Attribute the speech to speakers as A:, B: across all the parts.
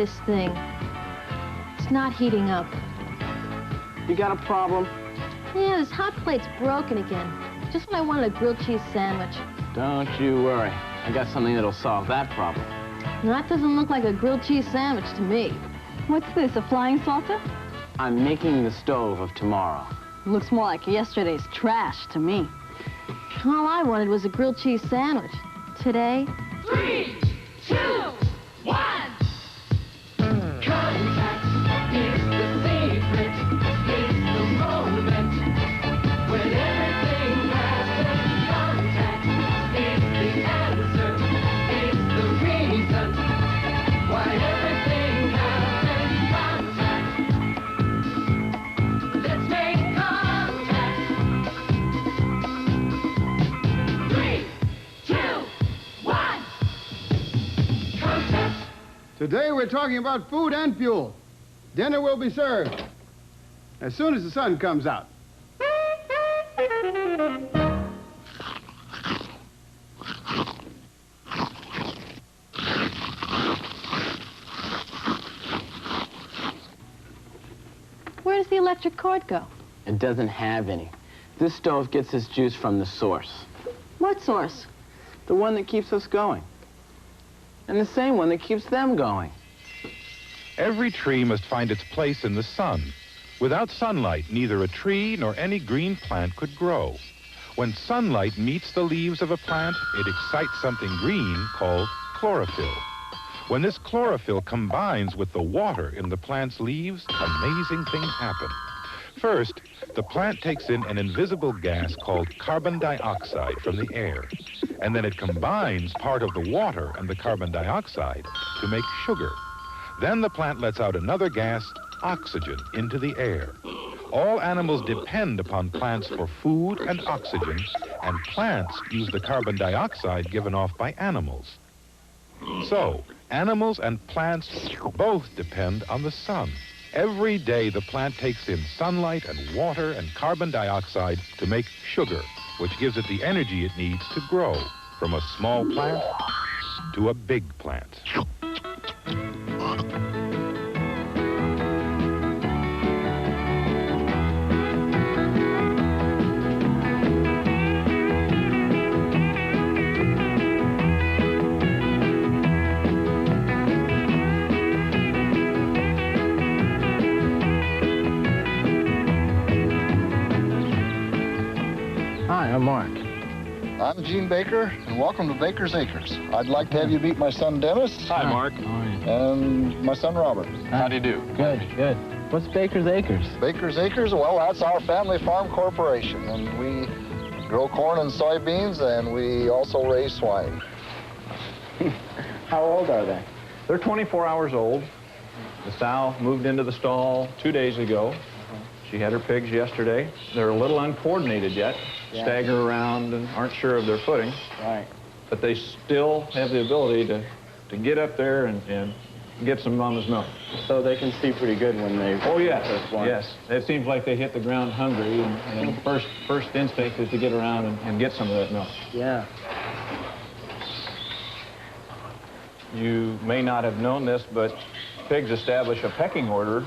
A: this thing. It's not heating up.
B: You got a problem?
A: Yeah, this hot plate's broken again. Just when I wanted a grilled cheese sandwich.
B: Don't you worry. I got something that'll solve that problem.
A: Now, that doesn't look like a grilled cheese sandwich to me.
C: What's this, a flying saucer?
B: I'm making the stove of tomorrow.
C: Looks more like yesterday's trash to me.
A: All I wanted was a grilled cheese sandwich. Today...
D: 3, 2, 1. Contact is the secret. It's the moment when everything has been contact. It's the answer. It's the reason why everything has been contact. Let's make contact. 3, 2, 1. Contact.
E: Today we're talking about food and fuel. Dinner will be served as soon as the sun comes out.
A: Where does the electric cord go?
B: It doesn't have any. This stove gets its juice from the source.
A: What source?
B: The one that keeps us going. And the same one that keeps them going.
F: Every tree must find its place in the sun. Without sunlight, neither a tree nor any green plant could grow. When sunlight meets the leaves of a plant, it excites something green called chlorophyll. When this chlorophyll combines with the water in the plant's leaves, amazing things happen. First, the plant takes in an invisible gas called carbon dioxide from the air, and then it combines part of the water and the carbon dioxide to make sugar. Then the plant lets out another gas, oxygen, into the air. All animals depend upon plants for food and oxygen, and plants use the carbon dioxide given off by animals. So, animals and plants both depend on the sun. Every day the plant takes in sunlight and water and carbon dioxide to make sugar, which gives it the energy it needs to grow from a small plant to a big plant.
B: Hi, I'm Mark.
G: I'm Gene Baker, and welcome to Bakers Akers. I'd like to have you meet my son, Dennis.
H: Hi, Mark.
G: And my son, Robert.
H: How do you do?
B: Good, good. What's Bakers Acres?
G: Bakers Akers, well, that's our family farm corporation, and we grow corn and soybeans, and we also raise swine.
B: How old are they?
H: They're 24 hours old. The sow moved into the stall 2 days ago. She had her pigs yesterday. They're a little uncoordinated yet, stagger around and aren't sure of their footing.
B: Right.
H: But they still have the ability to get up there and get some mama's milk.
B: So they can see pretty good when they...
H: Oh, yes, yes. It seems like they hit the ground hungry, and first instinct is to get around and get some of that milk.
B: Yeah.
H: You may not have known this, but pigs establish a pecking order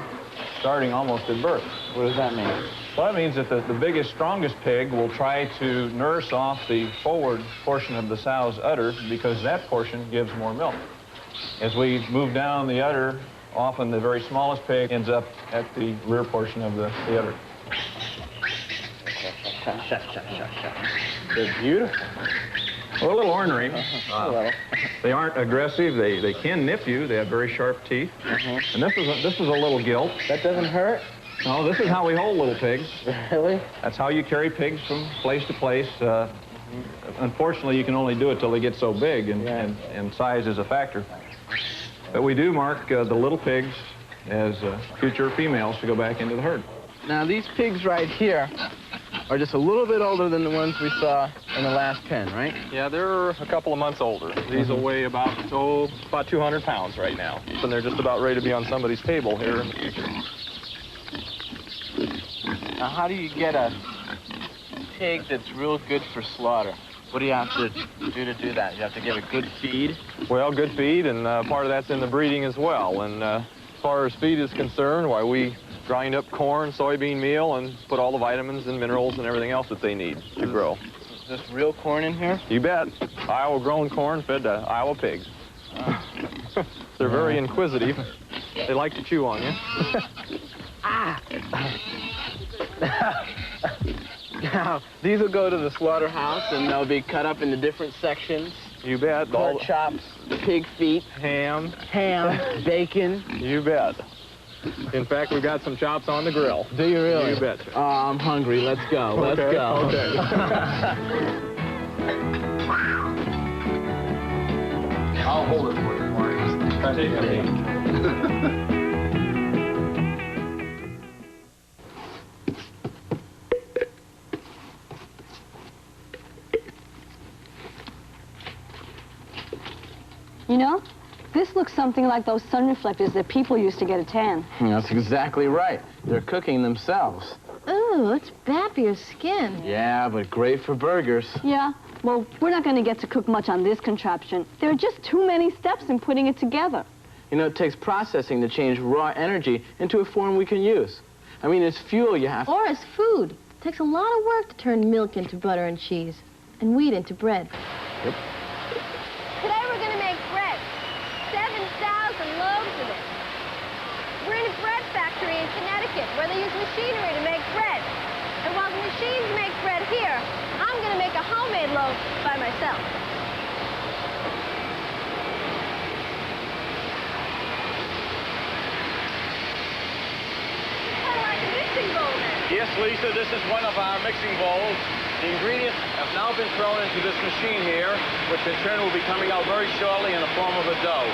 H: starting almost at birth.
B: What does that mean?
H: Well, that means that the biggest, strongest pig will try to nurse off the forward portion of the sow's udder because that portion gives more milk. As we move down the udder, often the very smallest pig ends up at the rear portion of the udder.
B: They're beautiful.
H: Well, a little ornery. They aren't aggressive. They can nip you. They have very sharp teeth. And this is a little gilt.
B: That doesn't hurt?
H: No, this is how we hold little pigs.
B: Really?
H: That's how you carry pigs from place to place. Unfortunately, you can only do it till they get so big, and size is a factor. But we do mark the little pigs as future females to go back into the herd.
B: Now, these pigs right here are just a little bit older than the ones we saw in the last pen, right?
I: Yeah, they're a couple of months older. These will weigh about 200 pounds right now. And they're just about ready to be on somebody's table here in the future.
B: Now, how do you get a pig that's real good for slaughter? What do you have to do that? You have to give it good feed?
I: Well, good feed, and part of that's in the breeding as well. And as far as feed is concerned, why we grind up corn, soybean meal, and put all the vitamins and minerals and everything else that they need to grow.
B: Is this real corn in here?
I: You bet. Iowa-grown corn fed to Iowa pigs. They're very inquisitive. They like to chew on you.
B: Now, these will go to the slaughterhouse, and they'll be cut up into different sections.
I: You bet.
B: Pork chops, pig feet,
I: ham,
B: bacon.
I: You bet. In fact, we've got some chops on the grill.
B: Do you really?
I: You bet.
B: Oh, I'm hungry. Let's go. Let's go.
I: Okay.
G: I'll hold it for you, Mark.
I: Take it.
C: You know, this looks something like those sun reflectors that people used to get a tan.
B: That's exactly right. They're cooking themselves.
A: Ooh, it's bad for your skin.
B: Yeah, but great for burgers.
C: Yeah, well, we're not going to get to cook much on this contraption. There are just too many steps in putting it together.
B: You know, it takes processing to change raw energy into a form we can use. I mean, it's fuel you have to...
A: Or as food. It takes a lot of work to turn milk into butter and cheese, and wheat into bread.
B: Yep.
J: Today we're going to make bread. 7,000 loaves of it. We're in a bread factory in Connecticut where they use machinery to make bread. And while the machines make bread here, I'm going to make a homemade loaf by myself. Kind of like a mixing bowl then.
H: Yes, Lisa, this is one of our mixing bowls. The ingredients have now been thrown into this machine here, which in turn will be coming out very shortly in the form of a dough.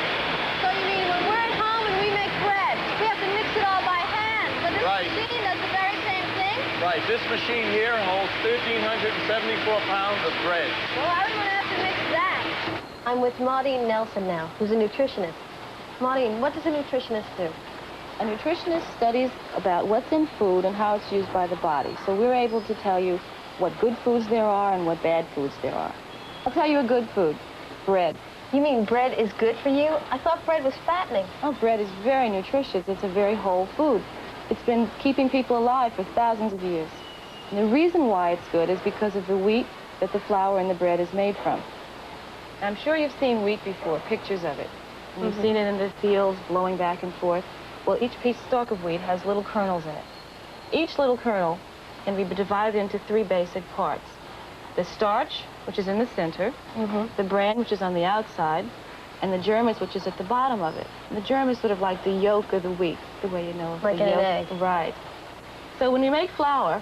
J: So you mean when we're at home and we make bread, we have to mix it all by hand, but this
H: Right.
J: machine does the very same thing?
H: Right, this machine here holds 1,374 pounds of bread.
J: Well, I wouldn't have to mix that.
A: I'm with Maudine Nelson now, who's a nutritionist. Maudine, what does a nutritionist do?
K: A nutritionist studies about what's in food and how it's used by the body. So we're able to tell you what good foods there are and what bad foods there are. I'll tell you a good food, bread.
A: You mean bread is good for you? I thought bread was fattening.
K: Oh, bread is very nutritious. It's a very whole food. It's been keeping people alive for thousands of years. And the reason why it's good is because of the wheat that the flour in the bread is made from. I'm sure you've seen wheat before, pictures of it. And you've seen it in the fields blowing back and forth. Well, each stalk of wheat has little kernels in it. Each little kernel can be divided into 3 basic parts. The starch, which is in the center, the bran, which is on the outside, and the germis, which is at the bottom of it. And the germ is sort of like the yolk of the wheat, the way you know.
A: Like
K: the
A: in
K: yolk.
A: an egg.
K: Right. So when you make flour,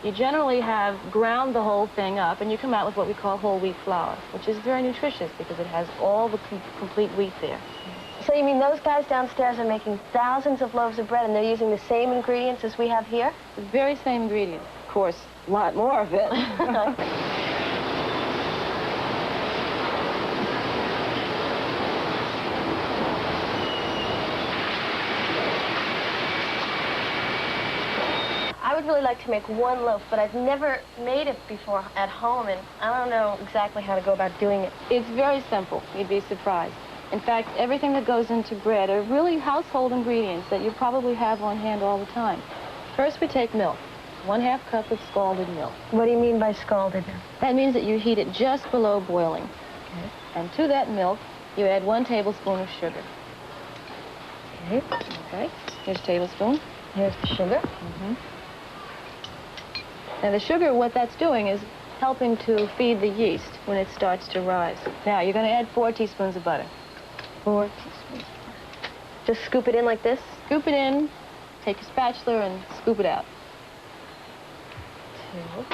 K: you generally have ground the whole thing up, and you come out with what we call whole wheat flour, which is very nutritious because it has all the complete wheat there.
A: So you mean those guys downstairs are making thousands of loaves of bread and they're using the same ingredients as we have here?
K: The very same ingredients. Of course, a lot more of it.
A: I would really like to make one loaf, but I've never made it before at home, and I don't know exactly how to go about doing it.
K: It's very simple. You'd be surprised. In fact, everything that goes into bread are really household ingredients that you probably have on hand all the time. First, we take milk, 1/2 cup of scalded milk.
A: What do you mean by scalded?
K: That means that you heat it just below boiling. Okay. And to that milk, you add 1 tablespoon of sugar.
A: Okay.
K: Okay. Here's a tablespoon.
A: Here's the sugar.
K: Now, the sugar, what that's doing is helping to feed the yeast when it starts to rise. Now, you're going to add 4 teaspoons of butter.
A: 4 teaspoons. Just scoop it in like this?
K: Scoop it in, take a spatula and scoop it out.
A: 2.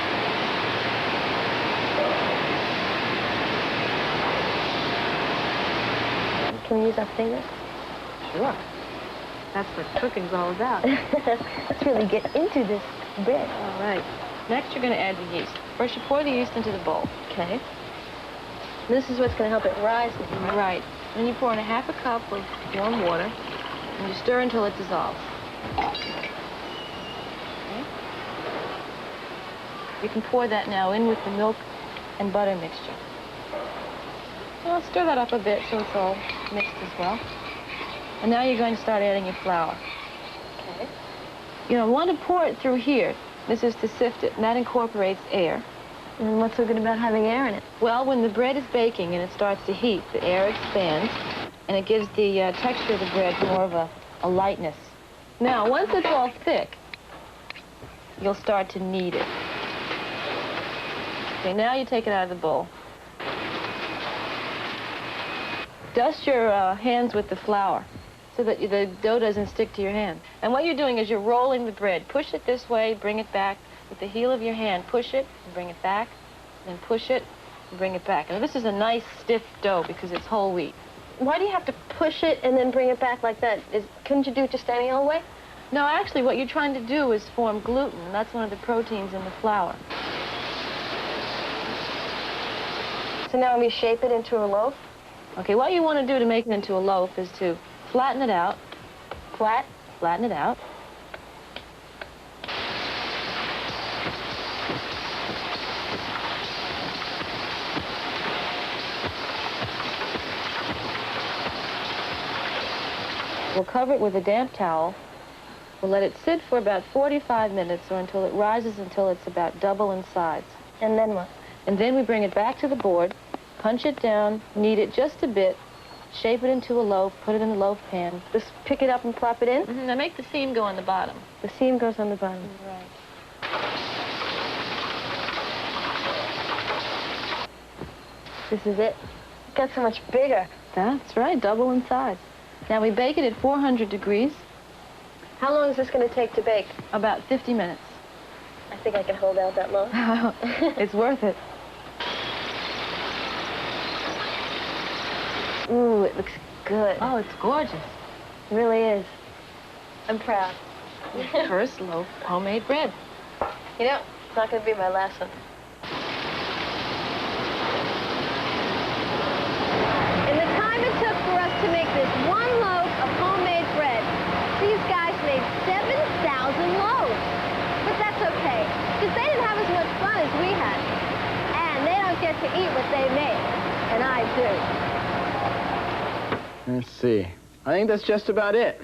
A: Can we use our fingers?
K: Sure. That's what cooking's all about.
A: Let's really get into this bread.
K: All right. Next, you're going to add the yeast. First, you pour the yeast into the bowl.
A: Okay. This is what's going to help it rise.
K: Right. Then you pour in 1/2 cup of warm water, and you stir until it dissolves. Okay. You can pour that now in with the milk and butter mixture. So I'll stir that up a bit so it's all mixed as well. And now you're going to start adding your flour.
A: Okay.
K: You know, I want to pour it through here. This is to sift it, and that incorporates air.
A: And what's so good about having air in it?
K: Well, when the bread is baking and it starts to heat, the air expands, and it gives the texture of the bread more of a lightness. Now, once it's all thick, you'll start to knead it. Okay, now you take it out of the bowl. Dust your hands with the flour so that the dough doesn't stick to your hand. And what you're doing is you're rolling the bread. Push it this way, bring it back. With the heel of your hand, push it and bring it back, then push it and bring it back. Now, this is a nice stiff dough because it's whole wheat.
A: Why do you have to push it and then bring it back like that? Couldn't you do it just any old way?
K: No, actually, what you're trying to do is form gluten, and that's one of the proteins in the flour.
A: So now we shape it into a loaf?
K: Okay, what you want to do to make it into a loaf is to flatten it out. Flatten it out. We'll cover it with a damp towel. We'll let it sit for about 45 minutes or until it rises until it's about double in size.
A: And then what?
K: And then we bring it back to the board, punch it down, knead it just a bit, shape it into a loaf, put it in the loaf pan.
A: Just pick it up and plop it in?
K: Mm-hmm. Now make the seam go on the bottom.
A: The seam goes on the bottom.
K: Right.
A: This is it? It got so much bigger.
K: That's right, double in size. Now we bake it at 400 degrees.
A: How long is this going to take to bake?
K: About 50 minutes.
A: I think I can hold out that long.
K: It's worth it.
A: Ooh, it looks good.
K: Oh, it's gorgeous.
A: It really is. I'm proud.
K: First loaf, homemade bread.
A: You know, it's not going to be my last one. In the time it took for us to make this one loaf of homemade bread, these guys made 7,000 loaves. But that's okay, because they didn't have as much fun as we had. And they don't get to eat what they made. And I do.
B: Let's see. I think that's just about it.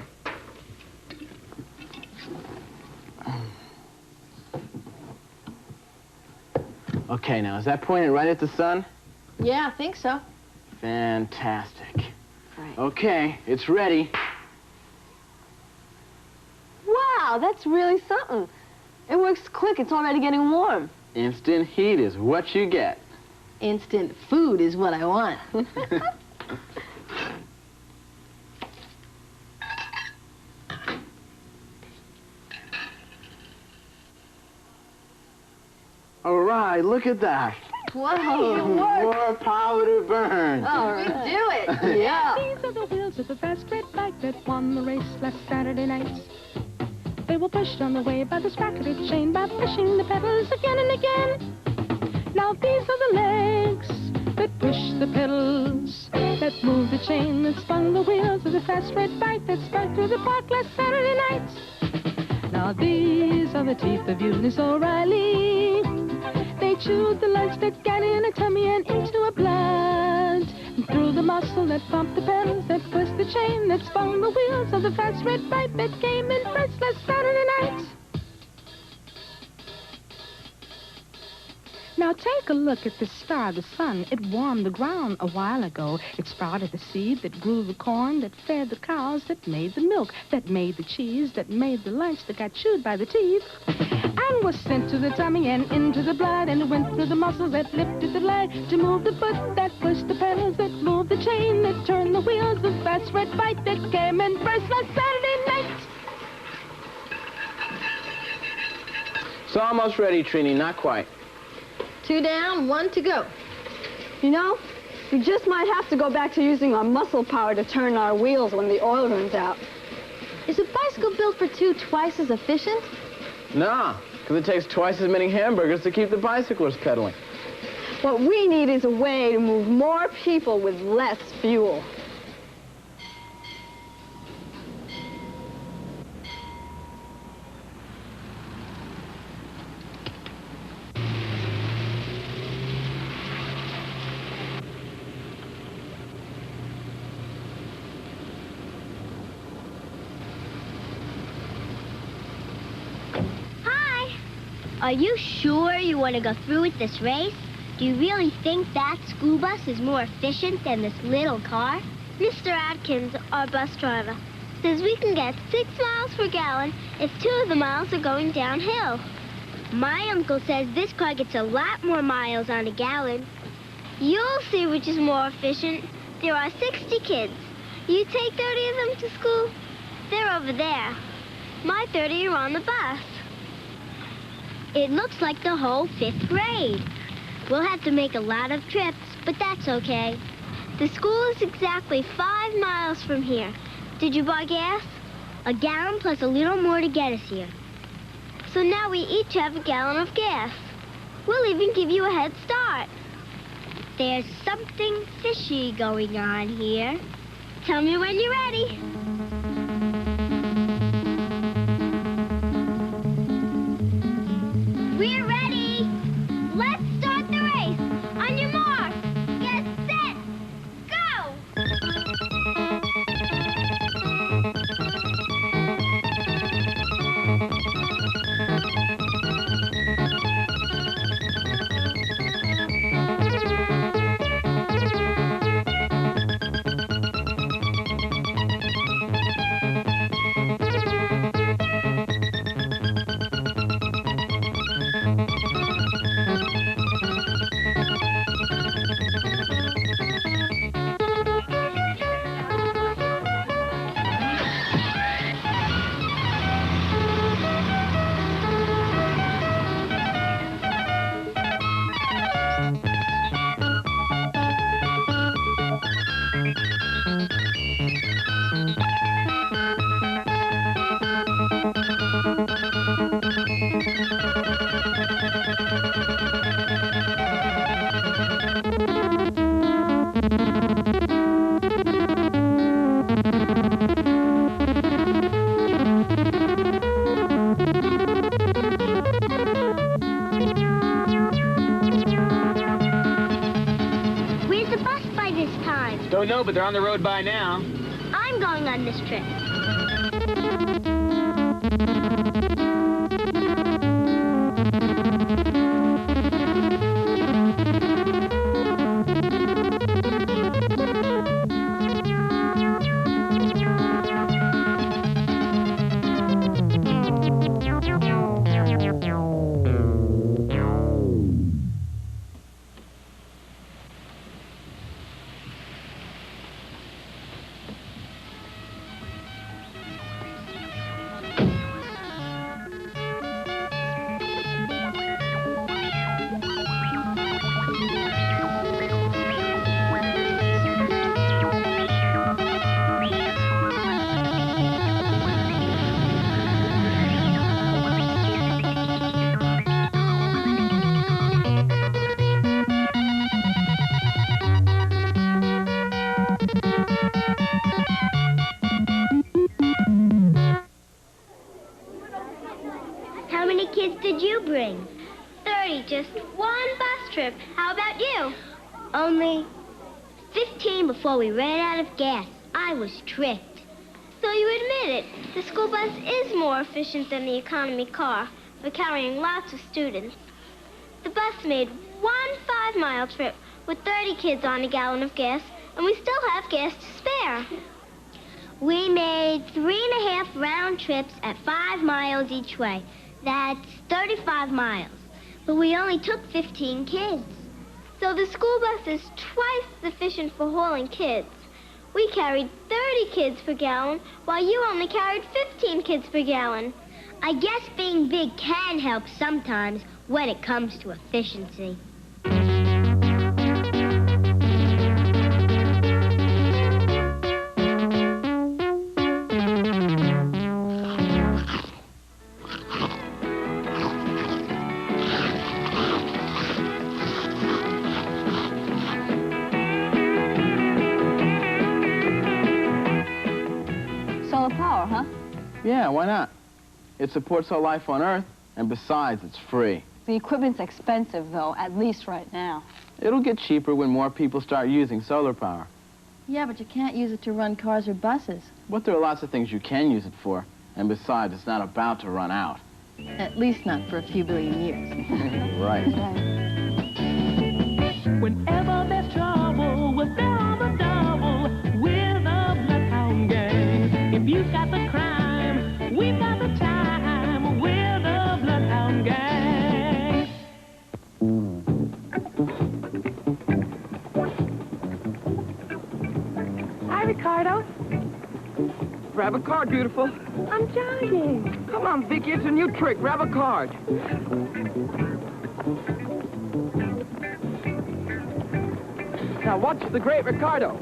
B: Okay, now, is that pointed right at the sun?
A: Yeah, I think so.
B: Fantastic.
A: Right.
B: Okay, it's ready.
C: Wow, that's really something. It works quick. It's already getting warm.
B: Instant heat is what you get.
A: Instant food is what I want.
B: All right, look at that.
A: Whoa,
B: More power to burn.
A: All right. We do it. Yeah.
L: These are the wheels of the fast red bike that won the race last Saturday night. They were pushed on the way by the sprocket chain by pushing the pedals again and again. Now these are the legs that push the pedals, that move the chain, that spun the wheels of the fast red bike that spun through the park last Saturday night. Now these are the teeth of Eunice O'Reilly. They chewed the lunch that got in her tummy and into her blood. And through the muscle that pumped the pedals, that pushed the chain, that spun the wheels of the fast red bike that came in first last Saturday night. Now take a look at the star, the sun. It warmed the ground a while ago. It sprouted the seed that grew the corn, that fed the cows, that made the milk, that made the cheese, that made the lunch that got chewed by the teeth, and was sent to the tummy and into the blood, and it went through the muscles that lifted the leg to move the foot, that pushed the pedals, that moved the chain, that turned the wheels, the fast red bike that came in first last Saturday night.
B: It's almost ready, Trini, not quite.
A: 2 down, 1 to go.
C: You know, we just might have to go back to using our muscle power to turn our wheels when the oil runs out.
A: Is a bicycle built for 2 twice as efficient?
B: No, because it takes twice as many hamburgers to keep the bicyclers pedaling.
C: What we need is a way to move more people with less fuel.
J: Are you sure you want to go through with this race? Do you really think that school bus is more efficient than this little car? Mr. Atkins, our bus driver, says we can get 6 miles per gallon if 2 of the miles are going downhill. My uncle says this car gets a lot more miles on a gallon. You'll see which is more efficient. There are 60 kids. You take 30 of them to school? They're over there. My 30 are on the bus. It looks like the whole 5th grade. We'll have to make a lot of trips, but that's okay. The school is exactly 5 miles from here. Did you buy gas? A gallon plus a little more to get us here. So now we each have a gallon of gas. We'll even give you a head start. There's something fishy going on here. Tell me when you're ready. We're ready. Let's start the race. On your mark. Get set. Go.
M: Don't know, but they're on the road by now.
J: I'm going on this trip. How many kids did you bring? 30, just one bus trip. How about you? Only 15 before we ran out of gas. I was tricked. So you admit it. The school bus is more efficient than the economy car for carrying lots of students. The bus made one 5-mile trip with 30 kids on a gallon of gas, and we still have gas to spare. We made 3.5 round trips at 5 miles each way. That's 35 miles. But we only took 15 kids. So the school bus is twice efficient for hauling kids. We carried 30 kids per gallon, while you only carried 15 kids per gallon. I guess being big can help sometimes when it comes to efficiency.
C: Solar power, huh?
B: Yeah, why not? It supports our life on Earth, and besides, it's free.
C: The equipment's expensive, though, at least right now.
B: It'll get cheaper when more people start using solar power.
K: Yeah, but you can't use it to run cars or buses.
B: But there are lots of things you can use it for. And besides, it's not about to run out.
N: At least not for a few billion years.
B: Right.
D: Whenever there's trouble, we're there on the double. We're the Bloodhound Gang. If you've got the crime, we've got the time. We're the Bloodhound Gang.
O: Hi, Ricardo.
P: Grab a card, beautiful.
O: I'm jogging.
P: Come on, Vicky, it's a new trick. Grab a card. Now, what's the great Ricardo?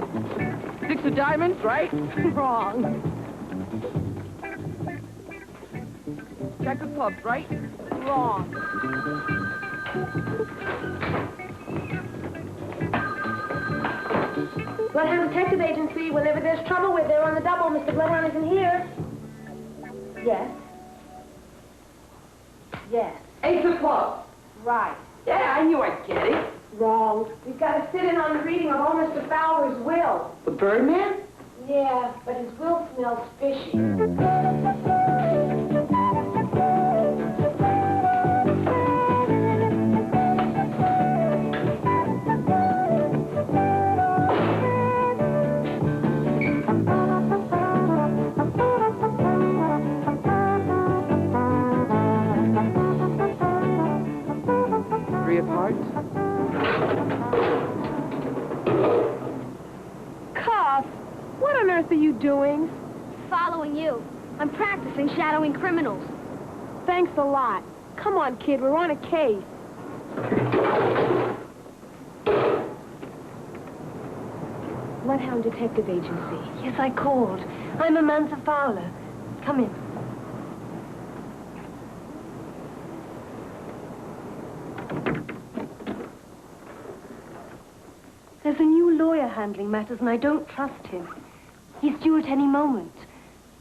P: 6 of diamonds, right?
O: Wrong.
P: Jack of clubs, right?
O: Wrong.
J: Bloodhound Detective Agency, whenever there's trouble, we're there on the double. Mr. Bloodhound isn't here. Yes. Yes.
P: 8 of clubs.
J: Right.
P: Yeah, I knew I'd get it.
J: Wrong. We've got to sit in on the reading of old Mr. Fowler's will.
P: The Birdman?
J: Yeah, but his will smells fishy.
P: 3 of hearts.
O: Cuff, what on earth are you doing?
J: Following you. I'm practicing shadowing criminals.
O: Thanks a lot. Come on, kid, we're on a case. Bloodhound Detective Agency.
J: Yes, I called. I'm Amantha Fowler. Come in. There's a new lawyer handling matters, and I don't trust him. He's due at any moment.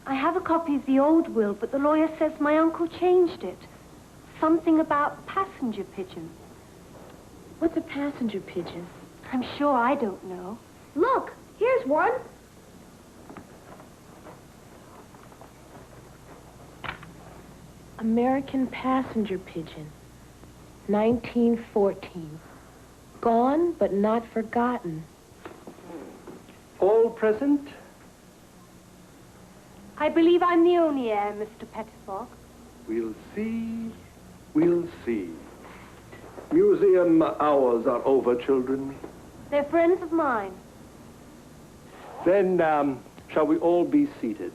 J: I have a copy of the old will, but the lawyer says my uncle changed it. Something about passenger pigeon.
O: What's a passenger pigeon?
J: I'm sure I don't know. Look, here's one.
O: American passenger pigeon. 1914. Gone, but not forgotten.
Q: All present?
J: I believe I'm the only heir, Mr. Pettifog.
Q: We'll see. We'll see. Museum hours are over, children.
J: They're friends of mine.
Q: Then, shall we all be seated?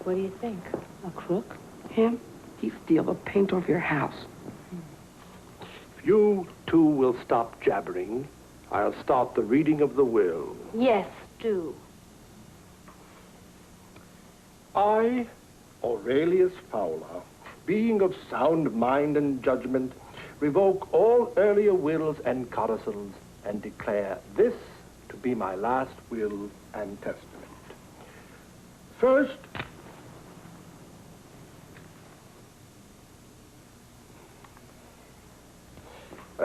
O: What do you think? A crook?
P: Him? He'd steal the paint off your house.
Q: If you two will stop jabbering, I'll start the reading of the will.
J: Yes, do.
Q: I, Aurelius Fowler, being of sound mind and judgment, revoke all earlier wills and codicils and declare this to be my last will and testament. First,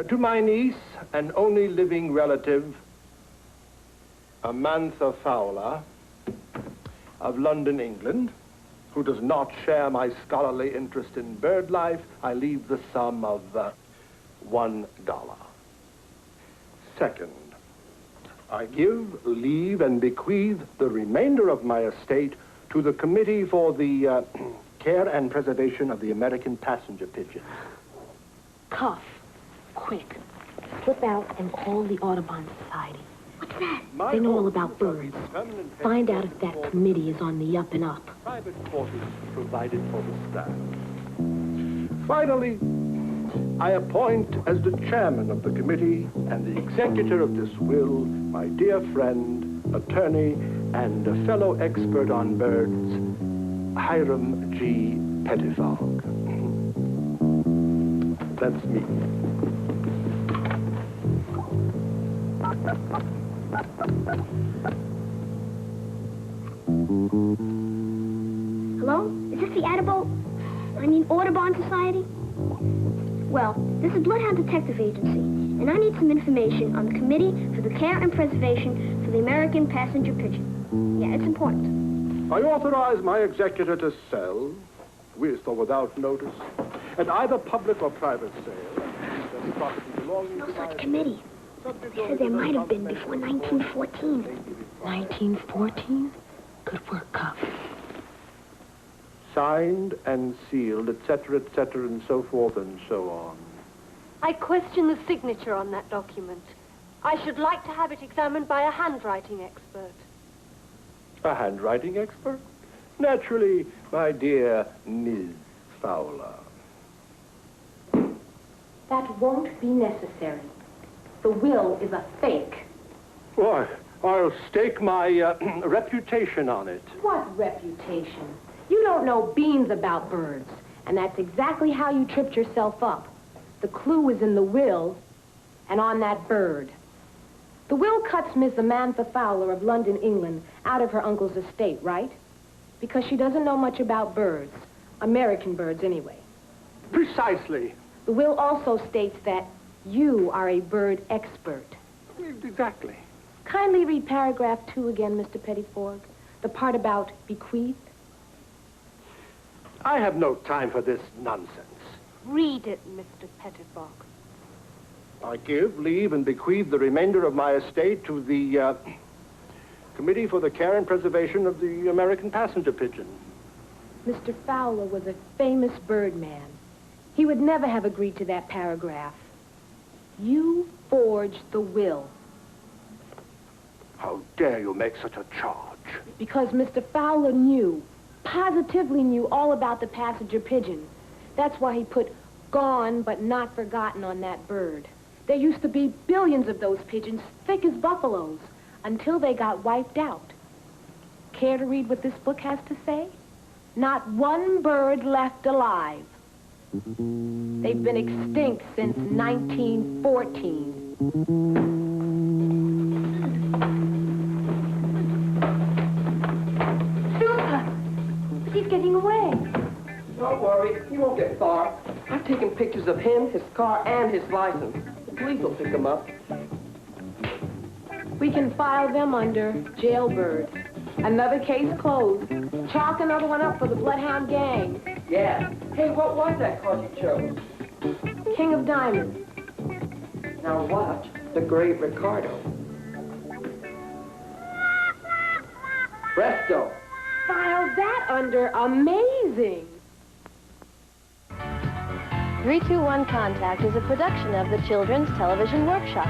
Q: to my niece and only living relative, Amantha Fowler, of London, England, who does not share my scholarly interest in bird life, I leave the sum of $1. Second, I give, leave, and bequeath the remainder of my estate to the Committee for the Care and Preservation of the American Passenger Pigeon.
O: Cuff. Quick. Slip out and call the Audubon Society.
J: What's that?
O: They know all about birds. Find out if that committee is on the up and up.
Q: Private quarters provided for the staff. Finally, I appoint as the chairman of the committee and the executor of this will my dear friend, attorney, and a fellow expert on birds, Hiram G. Pettifog. That's me.
J: Hello? Is this the Audubon Society? Well, this is Bloodhound Detective Agency. and I need some information on the Committee for the Care and Preservation for the American Passenger Pigeon. Yeah, it's important.
Q: I authorize my executor to sell, with or without notice, at either public or private sale, any property belonging to
J: No such committee. They said there might have been before 1914.
O: 1914? Good work, Cuff.
Q: signed and sealed, etc., and so forth and so on.
R: I question the signature on that document. I should like to have it examined by a handwriting expert.
Q: A handwriting expert? Naturally, my dear Ms. Fowler.
O: That won't be necessary. The will is a fake.
Q: Why, I'll stake my reputation on it.
O: What reputation? You don't know beans about birds, and that's exactly how you tripped yourself up. The clue is in the will and on that bird. The will cuts Miss Samantha Fowler of London, England, out of her uncle's estate, right? Because she doesn't know much about birds. American birds, anyway.
Q: Precisely.
O: The will also states that you are a bird expert.
Q: Exactly.
O: Kindly read paragraph 2 again, Mr. Pettiforg. The part about bequeath.
Q: I have no time for this nonsense.
R: Read it, Mr. Pettiforg.
Q: I give, leave, and bequeath the remainder of my estate to the Committee for the Care and Preservation of the American Passenger Pigeon.
O: Mr. Fowler was a famous birdman. He would never have agreed to that paragraph. You forged the will.
Q: How dare you make such a charge?
O: Because Mr. Fowler knew, positively knew all about the passenger pigeon. That's why he put gone but not forgotten on that bird. There used to be billions of those pigeons, thick as buffaloes, until they got wiped out. Care to read what this book has to say? Not one bird left alive. They've been extinct since 1914.
R: Super! He's getting away.
P: Don't worry, he won't get far. I've taken pictures of him, his car, and his license. The police will pick him up.
O: We can file them under jailbird. Another case closed. Chalk another one up for the Bloodhound Gang.
P: Yeah. Hey, what was that card you chose?
O: King of Diamonds.
P: Now watch the great Ricardo. Presto.
O: File that under amazing.
A: 321 Contact is a production of the Children's Television Workshop.